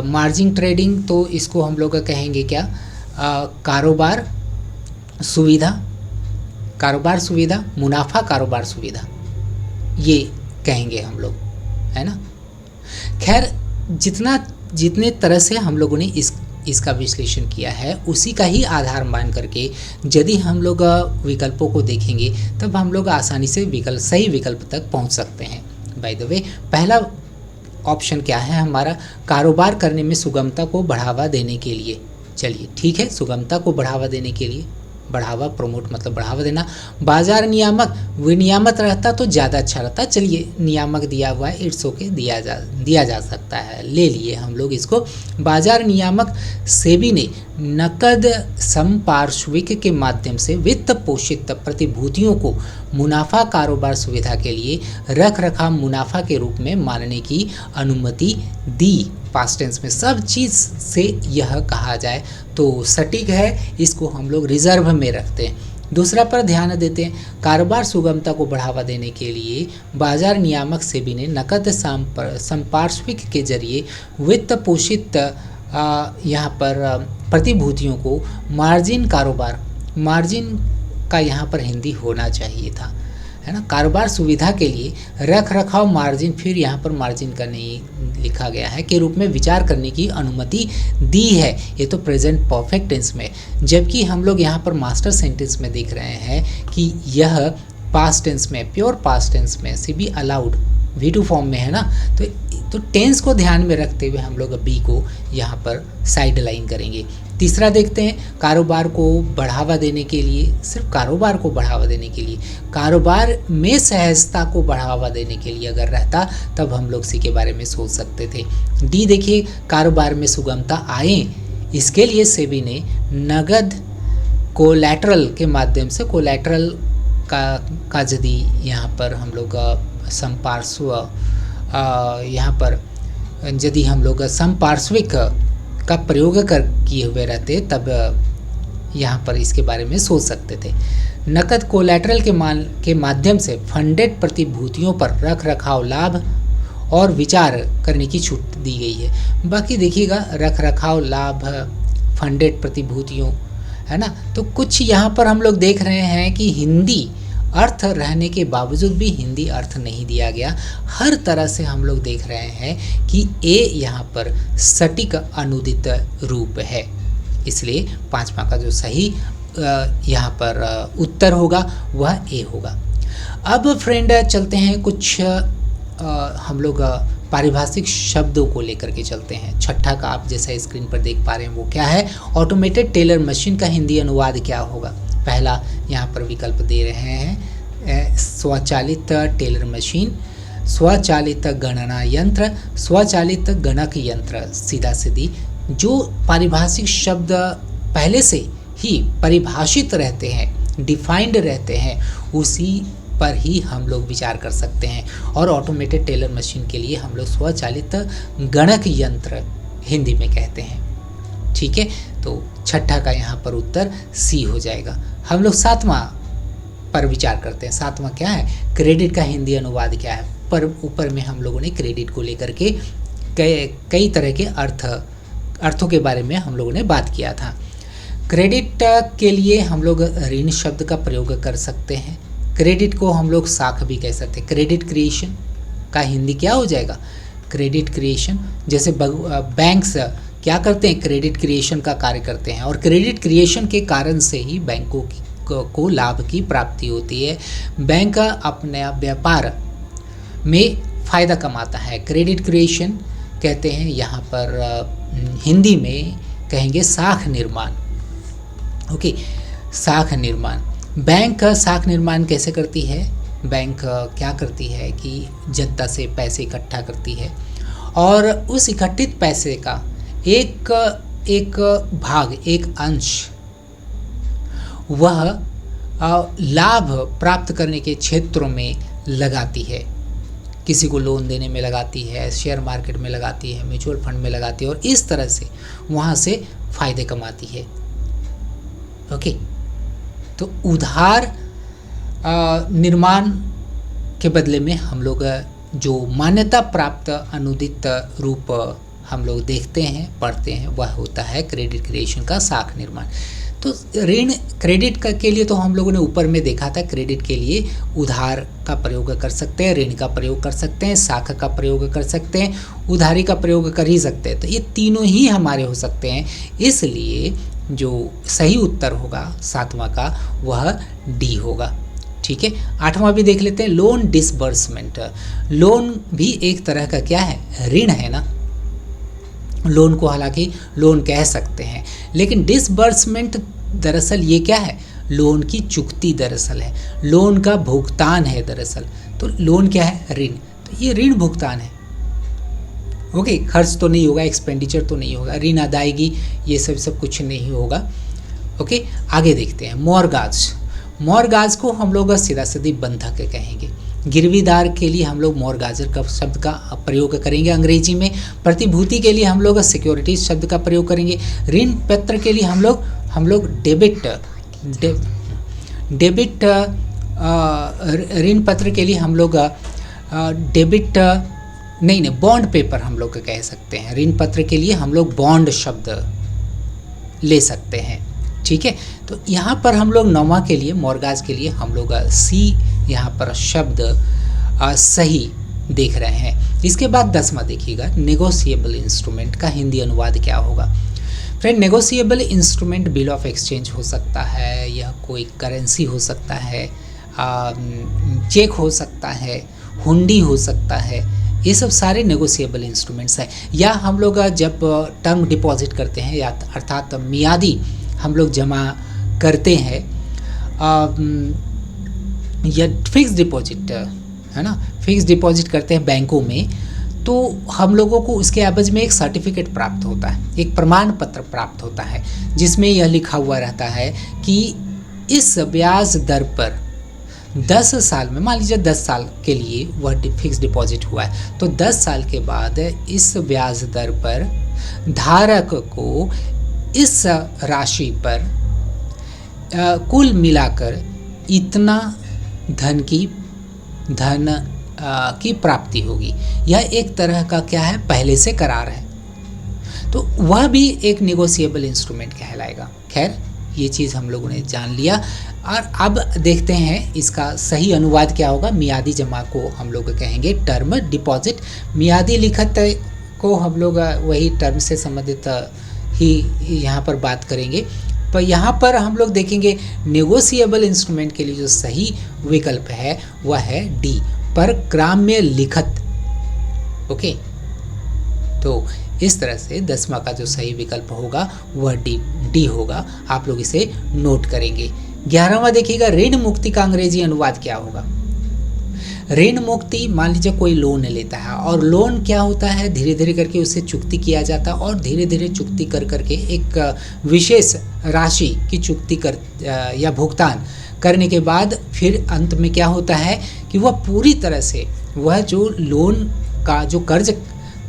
मार्जिन ट्रेडिंग, तो इसको हम लोग कहेंगे क्या, कारोबार सुविधा, मुनाफा कारोबार सुविधा, ये कहेंगे हम लोग, है ना। खैर, जितने तरह से हम लोगों ने इसका विश्लेषण किया है उसी का ही आधार मान करके यदि हम लोग विकल्पों को देखेंगे तब हम लोग आसानी से सही विकल्प तक पहुंच सकते हैं। बाय द वे, ऑप्शन क्या है हमारा, कारोबार करने में सुगमता को बढ़ावा देने के लिए। चलिए ठीक है, सुगमता को बढ़ावा देने के लिए, बढ़ावा, प्रमोट मतलब बढ़ावा देना। बाजार नियामक विनियामक रहता तो ज़्यादा अच्छा रहता। चलिए नियामक दिया हुआ है, इट्स ओके, दिया जा सकता है, ले लिए हम लोग इसको। बाजार नियामक सेबी ने नकद संपार्श्विक के माध्यम से वित्त पोषित प्रतिभूतियों को मुनाफा कारोबार सुविधा के लिए रख रखाव मुनाफा के रूप में मानने की अनुमति दी। पास्ट टेंस में सब चीज़ से यह कहा जाए तो सटीक है, इसको हम लोग रिजर्व में रखते हैं। दूसरा पर ध्यान देते हैं, कारोबार सुगमता को बढ़ावा देने के लिए बाजार नियामक सेबी ने नकद संपार्श्विक के जरिए वित्त पोषित यहाँ पर प्रतिभूतियों को मार्जिन कारोबार, मार्जिन का यहाँ पर हिंदी होना चाहिए था, है ना, कारोबार सुविधा के लिए रख रखाव मार्जिन, फिर यहाँ पर मार्जिन का नहीं लिखा गया है, के रूप में विचार करने की अनुमति दी है। ये तो प्रेजेंट परफेक्ट टेंस में, जबकि हम लोग यहाँ पर मास्टर सेंटेंस में देख रहे हैं कि यह पास्ट टेंस में, प्योर पास्ट टेंस में, सेबी अलाउड V2 फॉर्म में है ना, तो टेंस को ध्यान में रखते हुए हम लोग बी को यहाँ पर साइड लाइन करेंगे। तीसरा देखते हैं, कारोबार को बढ़ावा देने के लिए, सिर्फ कारोबार को बढ़ावा देने के लिए, कारोबार में सहजता को बढ़ावा देने के लिए अगर रहता तब हम लोग सी के बारे में सोच सकते थे। डी देखिए, कारोबार में सुगमता आए इसके लिए सेबी ने नगद कोलैटरल के माध्यम से, कोलैटरल का यदि यहाँ पर हम लोग संपार्श्व, यहाँ पर यदि हम लोग संपार्श्विक का प्रयोग किए हुए रहते तब यहाँ पर इसके बारे में सोच सकते थे। नकद कोलैटरल के माध्यम से फंडेड प्रतिभूतियों पर रख रखाव लाभ और विचार करने की छूट दी गई है। बाकी देखिएगा, रख रखाव लाभ, फंडेड प्रतिभूतियों, है ना, तो कुछ यहाँ पर हम लोग देख रहे हैं कि हिंदी अर्थ रहने के बावजूद भी हिंदी अर्थ नहीं दिया गया। हर तरह से हम लोग देख रहे हैं कि ए यहाँ पर सटीक अनुदित रूप है, इसलिए पांचवा का जो सही यहाँ पर उत्तर होगा वह ए होगा। अब फ्रेंड चलते हैं, कुछ हम लोग पारिभाषिक शब्दों को लेकर के चलते हैं। छठा का आप जैसा स्क्रीन पर देख पा रहे हैं वो क्या है, ऑटोमेटेड टेलर मशीन का हिंदी अनुवाद क्या होगा। पहला यहाँ पर विकल्प दे रहे हैं, स्वचालित टेलर मशीन, स्वचालित गणना यंत्र, स्वचालित गणक यंत्र। सीधा सीधी जो पारिभाषिक शब्द पहले से ही परिभाषित रहते हैं, डिफाइंड रहते हैं, उसी पर ही हम लोग विचार कर सकते हैं। और ऑटोमेटेड टेलर मशीन के लिए हम लोग स्वचालित गणक यंत्र हिंदी में कहते हैं। ठीक है, तो छठा का यहाँ पर उत्तर सी हो जाएगा। हम लोग सातवां पर विचार करते हैं। सातवां क्या है, क्रेडिट का हिंदी अनुवाद क्या है। पर ऊपर में हम लोगों ने क्रेडिट को लेकर के कई तरह के अर्थों के बारे में हम लोगों ने बात किया था। क्रेडिट के लिए हम लोग ऋण शब्द का प्रयोग कर सकते हैं। क्रेडिट को हम लोग साख भी कह सकते हैं। क्रेडिट क्रिएशन का हिंदी क्या हो जाएगा, क्रेडिट क्रिएशन। जैसे बैंक्स क्या करते हैं, क्रेडिट क्रिएशन का कार्य करते हैं, और क्रेडिट क्रिएशन के कारण से ही बैंकों को लाभ की प्राप्ति होती है। बैंक अपने व्यापार में फ़ायदा कमाता है। क्रेडिट क्रिएशन कहते हैं, यहाँ पर हिंदी में कहेंगे साख निर्माण। ओके, साख निर्माण। बैंक साख निर्माण कैसे करती है, बैंक क्या करती है कि जनता से पैसे इकट्ठा करती है और उस इकट्ठित पैसे का एक भाग, एक अंश वह लाभ प्राप्त करने के क्षेत्रों में लगाती है। किसी को लोन देने में लगाती है, शेयर मार्केट में लगाती है, म्यूचुअल फंड में लगाती है, और इस तरह से वहाँ से फायदे कमाती है। ओके, तो उधार निर्माण के बदले में हम लोग जो मान्यता प्राप्त अनुदित रूप हम लोग देखते हैं, पढ़ते हैं, वह होता है क्रेडिट क्रिएशन का साख निर्माण। तो ऋण, क्रेडिट के लिए तो हम लोगों ने ऊपर में देखा था, क्रेडिट के लिए उधार का प्रयोग कर सकते हैं, ऋण का प्रयोग कर सकते हैं, साख का प्रयोग कर सकते हैं, उधारी का प्रयोग कर ही सकते हैं। तो ये तीनों ही हमारे हो सकते हैं, इसलिए जो सही उत्तर होगा सातवां का वह डी होगा। ठीक है। 8वां भी देख लेते हैं, लोन डिसबर्समेंट। लोन भी एक तरह का क्या है, ऋण है ना। लोन को हालांकि लोन कह सकते हैं, लेकिन डिसबर्समेंट दरअसल ये क्या है, लोन की चुकती दरअसल है, लोन का भुगतान है दरअसल। तो लोन क्या है, ऋण, तो ये ऋण भुगतान है। ओके, खर्च तो नहीं होगा, एक्सपेंडिचर तो नहीं होगा, ऋण अदायगी ये सब कुछ नहीं होगा। ओके, आगे देखते हैं मॉर्गाज। मॉर्गाज को हम लोग सीधा सीधी बंधक कहेंगे। गिरवीदार के लिए हम लोग मॉर्गाजर का शब्द का प्रयोग करेंगे अंग्रेजी में। प्रतिभूति के लिए हम लोग सिक्योरिटीज शब्द का प्रयोग करेंगे। ऋण पत्र के लिए हम लोग डेबिट ऋण पत्र के लिए हम लोग डेबिट नहीं बॉन्ड पेपर हम लोग कह सकते हैं। ऋण पत्र के लिए हम लोग बॉन्ड शब्द ले सकते हैं, ठीक है। तो यहाँ पर हम लोग 9वां के लिए मॉर्गाज के लिए हम लोग सी यहाँ पर शब्द सही देख रहे हैं। इसके बाद 10वां देखिएगा, नेगोशिएबल इंस्ट्रूमेंट का हिंदी अनुवाद क्या होगा। Friend, negotiable instrument bill of exchange हो सकता है, यह कोई करेंसी हो सकता है, चेक हो सकता है, हुंडी हो सकता है, ये सब सारे नेगोशिएबल इंस्ट्रूमेंट्स हैं। या हम लोग जब टर्म डिपॉजिट करते हैं या अर्थात मियादी हम लोग जमा करते हैं या फिक्स डिपॉजिट है ना, फिक्स डिपॉजिट करते हैं बैंकों में, तो हम लोगों को उसके एवज में एक सर्टिफिकेट प्राप्त होता है, एक प्रमाण पत्र प्राप्त होता है, जिसमें यह लिखा हुआ रहता है कि इस ब्याज दर पर 10 साल में, मान लीजिए 10 साल के लिए वह फिक्स डिपॉजिट हुआ है, तो 10 साल के बाद इस ब्याज दर पर धारक को इस राशि पर कुल मिलाकर इतना धन की प्राप्ति होगी। यह एक तरह का क्या है, पहले से करार है, तो वह भी एक नेगोशिएबल इंस्ट्रूमेंट कहलाएगा। खैर, ये चीज़ हम लोगों ने जान लिया, और अब देखते हैं इसका सही अनुवाद क्या होगा। मियादी जमा को हम लोग कहेंगे टर्म डिपॉजिट। मियादी लिखत को हम लोग वही टर्म से संबंधित ही यहाँ पर बात करेंगे। पर यहाँ पर हम लोग देखेंगे नेगोशिएबल इंस्ट्रूमेंट के लिए जो सही विकल्प है वह है डी, पर ग्राम्य लिखत। ओके, तो इस तरह से 10वां का जो सही विकल्प होगा वह डी होगा। आप लोग इसे नोट करेंगे। 11वां देखिएगा, ऋण मुक्ति का अंग्रेजी अनुवाद क्या होगा। ऋण मुक्ति, मान लीजिए कोई लोन लेता है, और लोन क्या होता है, धीरे धीरे करके उसे चुकती किया जाता है, और धीरे धीरे चुकती कर करके एक विशेष राशि की चुकती कर या भुगतान करने के बाद फिर अंत में क्या होता है कि वह पूरी तरह से वह जो लोन का जो कर्ज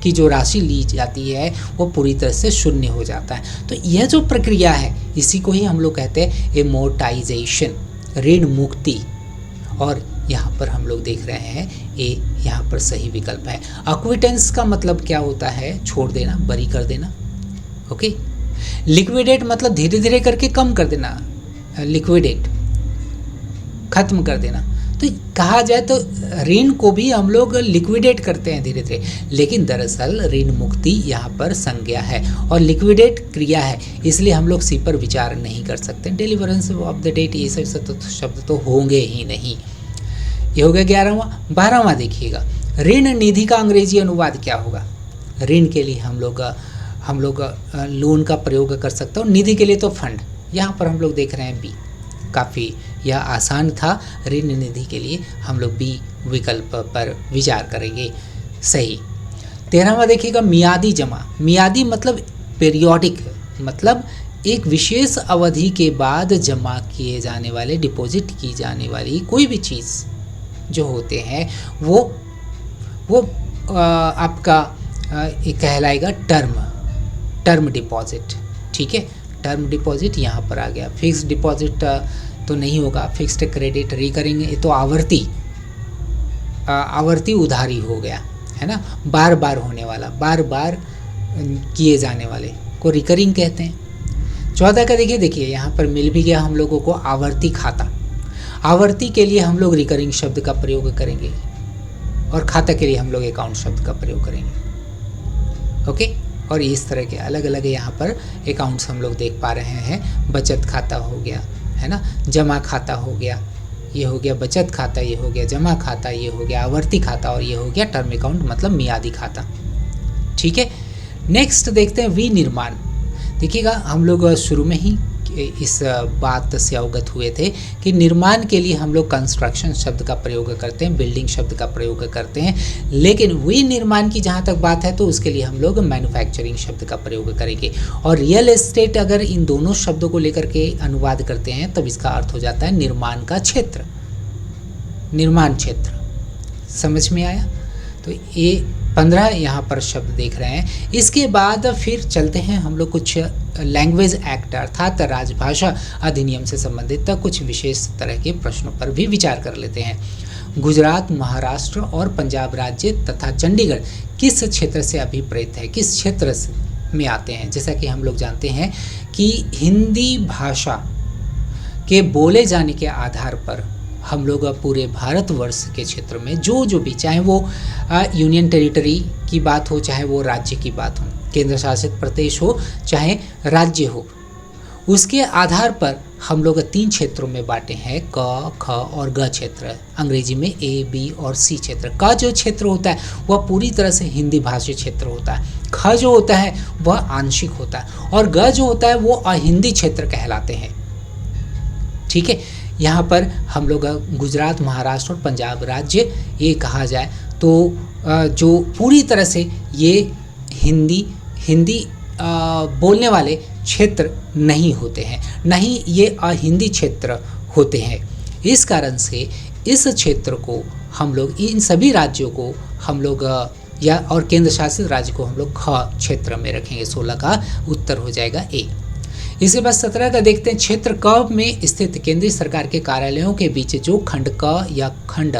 की जो राशि ली जाती है वो पूरी तरह से शून्य हो जाता है। तो यह जो प्रक्रिया है इसी को ही हम लोग कहते हैं एमोर्टाइजेशन, ऋण मुक्ति। और यहाँ पर हम लोग देख रहे हैं ए यहाँ पर सही विकल्प है। अक्विटेंस का मतलब क्या होता है, छोड़ देना, बरी कर देना। ओके, लिक्विडेट मतलब धीरे धीरे करके कम कर देना, लिक्विडेट खत्म कर देना। तो कहा जाए तो ऋण को भी हम लोग लिक्विडेट करते हैं धीरे धीरे, लेकिन दरअसल ऋण मुक्ति यहाँ पर संज्ञा है और लिक्विडेट क्रिया है, इसलिए हम लोग सी पर विचार नहीं कर सकते। डिलीवरेंस ऑफ द डेट ये सब शब्द तो होंगे ही नहीं। ये हो गया 11वां। 12वां देखिएगा, ऋण निधि का अंग्रेजी अनुवाद क्या होगा। ऋण के लिए हम लोग लोन का प्रयोग कर सकते हो, निधि के लिए तो फंड। यहाँ पर हम लोग देख रहे हैं बी, काफ़ी यह आसान था। ऋण निधि के लिए हम लोग बी विकल्प पर विचार करेंगे, सही। 13वां देखिएगा, मियादी जमा। मियादी मतलब पीरियोडिक, मतलब एक विशेष अवधि के बाद जमा किए जाने वाले, डिपॉजिट की जाने वाली कोई भी चीज़ जो होते हैं वो आपका कहलाएगा टर्म डिपॉजिट। ठीक है, टर्म डिपॉजिट यहाँ पर आ गया। फिक्स डिपॉजिट तो नहीं होगा, फिक्स्ड क्रेडिट, रिकरिंग, ये तो आवर्ती उधारी हो गया, है ना, बार बार होने वाला, बार बार किए जाने वाले को रिकरिंग कहते हैं। 14 का देखिए यहाँ पर मिल भी गया हम लोगों को, आवर्ती खाता। आवर्ती के लिए हम लोग रिकरिंग शब्द का प्रयोग करेंगे और खाता के लिए हम लोग अकाउंट शब्द का प्रयोग करेंगे। ओके, और इस तरह के अलग अलग यहाँ पर अकाउंट्स हम लोग देख पा रहे हैं। बचत खाता हो गया, है ना, जमा खाता हो गया, ये हो गया बचत खाता, ये हो गया जमा खाता, ये हो गया आवर्ती खाता और ये हो गया टर्म अकाउंट मतलब मियादी खाता। ठीक है, नेक्स्ट देखते हैं विनिर्माण। देखिएगा हम लोग शुरू में ही इस बात से अवगत हुए थे कि निर्माण के लिए हम लोग कंस्ट्रक्शन शब्द का प्रयोग करते हैं, बिल्डिंग शब्द का प्रयोग करते हैं, लेकिन विनिर्माण की जहाँ तक बात है तो उसके लिए हम लोग मैन्युफैक्चरिंग शब्द का प्रयोग करेंगे। और रियल एस्टेट अगर इन दोनों शब्दों को लेकर के अनुवाद करते हैं तब इसका अर्थ हो जाता है निर्माण का क्षेत्र, निर्माण क्षेत्र। समझ में आया? तो ये 15 यहाँ पर शब्द देख रहे हैं। इसके बाद फिर चलते हैं हम लोग कुछ लैंग्वेज एक्ट अर्थात राजभाषा अधिनियम से संबंधित कुछ विशेष तरह के प्रश्नों पर भी विचार कर लेते हैं। गुजरात, महाराष्ट्र और पंजाब राज्य तथा चंडीगढ़ किस क्षेत्र से अभिप्रेत है, किस क्षेत्र में आते हैं? जैसा कि हम लोग जानते हैं कि हिंदी भाषा के बोले जाने के आधार पर हम लोग पूरे भारतवर्ष के क्षेत्र में जो भी, चाहे वो यूनियन टेरिटरी की बात हो, चाहे वो राज्य की बात हो, केंद्र शासित प्रदेश हो, चाहे राज्य हो, उसके आधार पर हम लोग 3 क्षेत्रों में बांटे हैं, क, ख और ग क्षेत्र। अंग्रेजी में ए, बी और सी क्षेत्र। क जो क्षेत्र होता है वह पूरी तरह से हिंदी भाषी क्षेत्र होता है, ख जो होता है वह आंशिक होता है और ग जो होता है वो अहिंदी क्षेत्र कहलाते हैं। ठीक है, यहाँ पर हम लोग गुजरात, महाराष्ट्र और पंजाब राज्य ये कहा जाए तो जो पूरी तरह से ये हिंदी बोलने वाले क्षेत्र नहीं होते हैं, नहीं ये अहिंदी क्षेत्र होते हैं। इस कारण से इस क्षेत्र को हम लोग, इन सभी राज्यों को हम लोग या और केंद्र शासित राज्य को हम लोग ख क्षेत्र में रखेंगे। 16 का उत्तर हो जाएगा ए। इसके बाद 17 का देखते हैं। क्षेत्र क में स्थित केंद्रीय सरकार के कार्यालयों के बीच जो खंड क या खंड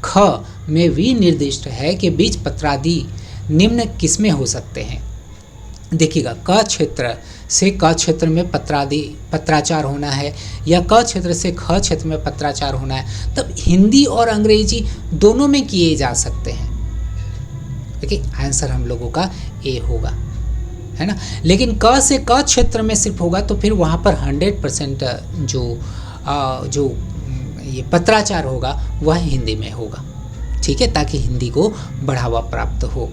ख में विनिर्दिष्ट है के बीच पत्रादि निम्न किसमें हो सकते हैं? देखिएगा, क क्षेत्र से क क्षेत्र में पत्राचार होना है या क क्षेत्र से ख क्षेत्र में पत्राचार होना है, तब हिंदी और अंग्रेजी दोनों में किए जा सकते हैं। देखिए आंसर हम लोगों का ए होगा, है ना। लेकिन क से क क्षेत्र में सिर्फ होगा तो फिर वहाँ पर 100% जो ये पत्राचार होगा वह हिंदी में होगा। ठीक है, ताकि हिंदी को बढ़ावा प्राप्त हो।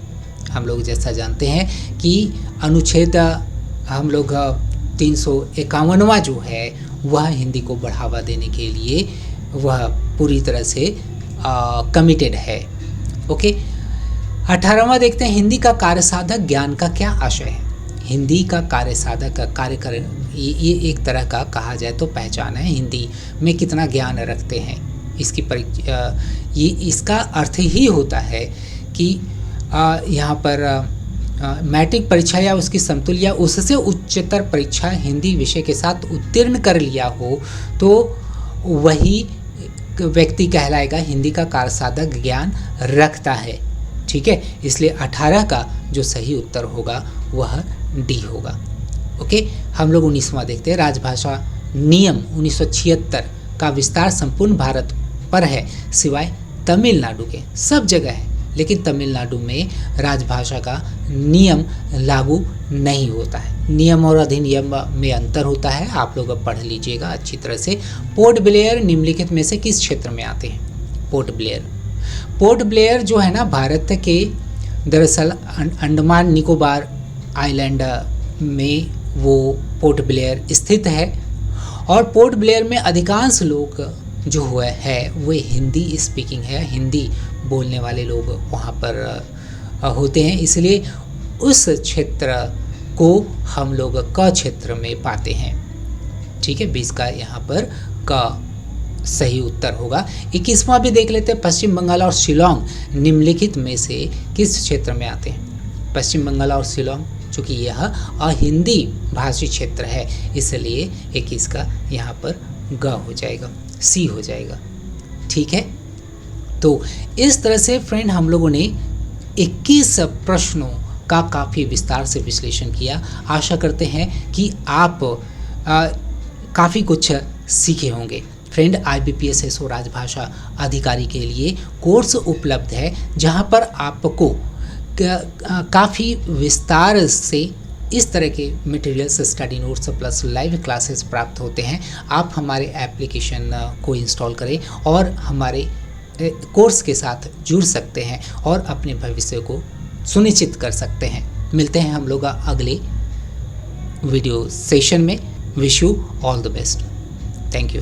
हम लोग जैसा जानते हैं कि अनुच्छेद हम लोग 351वां जो है वह हिंदी को बढ़ावा देने के लिए वह पूरी तरह से कमिटेड है। ओके, 18वां देखते हैं। हिंदी का कार्यसाधक ज्ञान का क्या आशय है? हिंदी का कार्यसाधक कार्य कर ये एक तरह का कहा जाए तो पहचान है, हिंदी में कितना ज्ञान रखते हैं इसकी ये इसका अर्थ ही होता है कि यहाँ पर मैट्रिक परीक्षा या उसकी समतुल्य या उससे उच्चतर परीक्षा हिंदी विषय के साथ उत्तीर्ण कर लिया हो तो वही व्यक्ति कहलाएगा हिंदी का कार्यसाधक ज्ञान रखता है। ठीक है, इसलिए 18 का जो सही उत्तर होगा वह डी होगा। ओके, हम लोग 19वां देखते हैं। राजभाषा नियम 1976 का विस्तार संपूर्ण भारत पर है सिवाय तमिलनाडु के। सब जगह है लेकिन तमिलनाडु में राजभाषा का नियम लागू नहीं होता है। नियम और अधिनियम में अंतर होता है, आप लोग अब पढ़ लीजिएगा अच्छी तरह से। पोर्ट ब्लेयर निम्नलिखित में से किस क्षेत्र में आते हैं? पोर्ट ब्लेयर जो है ना भारत के दरअसल अंडमान निकोबार आइलैंड में वो पोर्ट ब्लेयर स्थित है और पोर्ट ब्लेयर में अधिकांश लोग जो हुए है वे हिंदी स्पीकिंग है, हिंदी बोलने वाले लोग वहाँ पर होते हैं, इसलिए उस क्षेत्र को हम लोग क क्षेत्र में पाते हैं। ठीक है, 20 का यहाँ पर क सही उत्तर होगा। 21वां भी देख लेते हैं। पश्चिम बंगाल और शिलोंग निम्नलिखित में से किस क्षेत्र में आते हैं? पश्चिम बंगाल और शिलोंग, चूँकि यह अहिंदी भाषी क्षेत्र है इसलिए 21 का यहाँ पर ग हो जाएगा, सी हो जाएगा। ठीक है, तो इस तरह से फ्रेंड हम लोगों ने 21 प्रश्नों का काफ़ी विस्तार से विश्लेषण किया। आशा करते हैं कि आप काफ़ी कुछ सीखे होंगे। फ्रेंड, IBPS SO राजभाषा अधिकारी के लिए कोर्स उपलब्ध है जहां पर आपको काफ़ी विस्तार से इस तरह के materials, study notes plus live classes प्राप्त होते हैं। आप हमारे एप्लीकेशन को इंस्टॉल करें और हमारे कोर्स के साथ जुड़ सकते हैं और अपने भविष्य को सुनिश्चित कर सकते हैं। मिलते हैं हम लोग अगले वीडियो सेशन में। Wish you all the best. Thank you.